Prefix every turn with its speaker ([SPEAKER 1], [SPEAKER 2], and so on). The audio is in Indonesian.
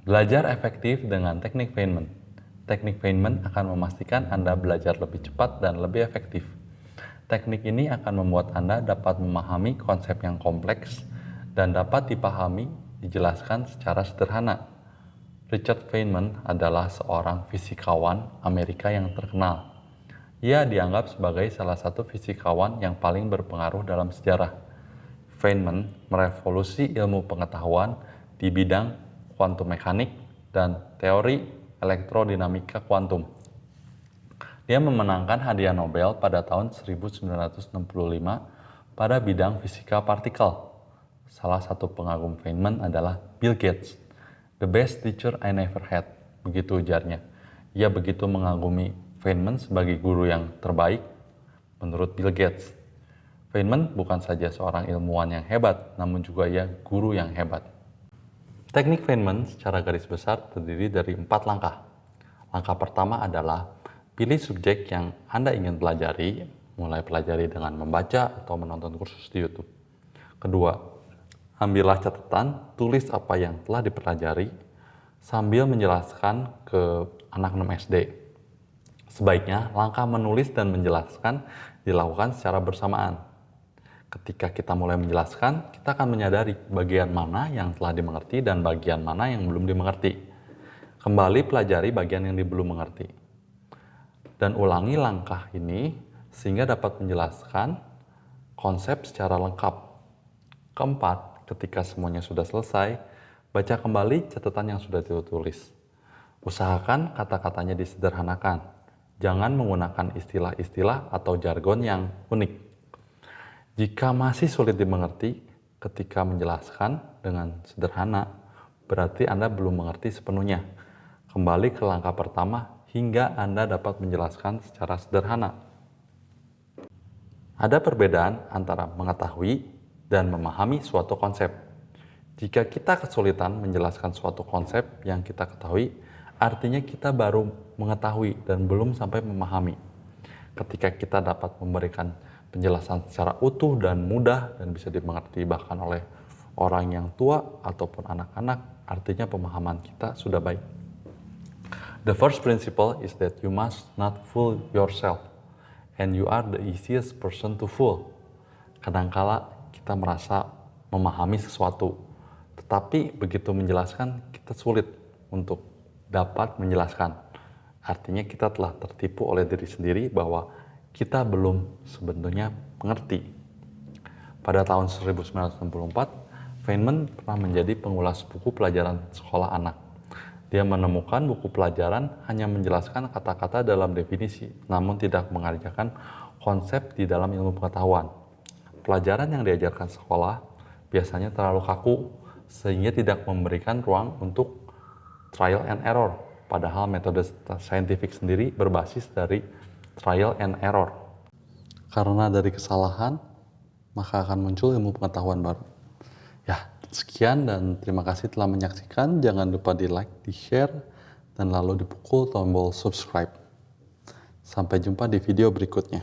[SPEAKER 1] Belajar efektif dengan teknik Feynman. Teknik Feynman akan memastikan Anda belajar lebih cepat dan lebih efektif. Teknik ini akan membuat Anda dapat memahami konsep yang kompleks dan dapat dipahami, dijelaskan secara sederhana. Richard Feynman adalah seorang fisikawan Amerika yang terkenal. Ia dianggap sebagai salah satu fisikawan yang paling berpengaruh dalam sejarah. Feynman merevolusi ilmu pengetahuan di bidang kuantum mekanik dan teori elektrodinamika kuantum. Dia memenangkan hadiah Nobel pada tahun 1965 pada bidang fisika partikel. Salah satu pengagum Feynman adalah Bill Gates. The best teacher I never had, begitu ujarnya. Ia begitu mengagumi Feynman sebagai guru yang terbaik menurut Bill Gates. Feynman bukan saja seorang ilmuwan yang hebat, namun juga ia guru yang hebat. Teknik Feynman secara garis besar terdiri dari 4 langkah. Langkah pertama adalah pilih subjek yang Anda ingin pelajari, mulai pelajari dengan membaca atau menonton kursus di YouTube. Kedua, ambillah catatan, tulis apa yang telah dipelajari, sambil menjelaskan ke anak 6 SD. Sebaiknya langkah menulis dan menjelaskan dilakukan secara bersamaan. Ketika kita mulai menjelaskan, kita akan menyadari bagian mana yang telah dimengerti dan bagian mana yang belum dimengerti. Kembali pelajari bagian yang belum mengerti. Dan ulangi langkah ini sehingga dapat menjelaskan konsep secara lengkap. Keempat, ketika semuanya sudah selesai, baca kembali catatan yang sudah ditulis. Usahakan kata-katanya disederhanakan. Jangan menggunakan istilah-istilah atau jargon yang unik. Jika masih sulit dimengerti ketika menjelaskan dengan sederhana, berarti Anda belum mengerti sepenuhnya. Kembali ke langkah pertama hingga Anda dapat menjelaskan secara sederhana. Ada perbedaan antara mengetahui dan memahami suatu konsep. Jika kita kesulitan menjelaskan suatu konsep yang kita ketahui, artinya kita baru mengetahui dan belum sampai memahami. Ketika kita dapat memberikan penjelasan secara utuh dan mudah dan bisa dimengerti bahkan oleh orang yang tua ataupun anak-anak, artinya pemahaman kita sudah baik. The first principle is that you must not fool yourself, and you are the easiest person to fool. Kadangkala kita merasa memahami sesuatu, tetapi begitu menjelaskan kita sulit untuk dapat menjelaskan. Artinya kita telah tertipu oleh diri sendiri bahwa kita belum sebenarnya mengerti. Pada tahun 1964, Feynman pernah menjadi pengulas buku pelajaran sekolah anak. Dia menemukan buku pelajaran hanya menjelaskan kata-kata dalam definisi, namun tidak mengajarkan konsep di dalam ilmu pengetahuan. Pelajaran yang diajarkan sekolah biasanya terlalu kaku, sehingga tidak memberikan ruang untuk trial and error. Padahal metode saintifik sendiri berbasis dari trial and error. Karena dari kesalahan, maka akan muncul ilmu pengetahuan baru. Ya, sekian dan terima kasih telah menyaksikan. Jangan lupa di like, di share, dan lalu dipukul tombol subscribe. Sampai jumpa di video berikutnya.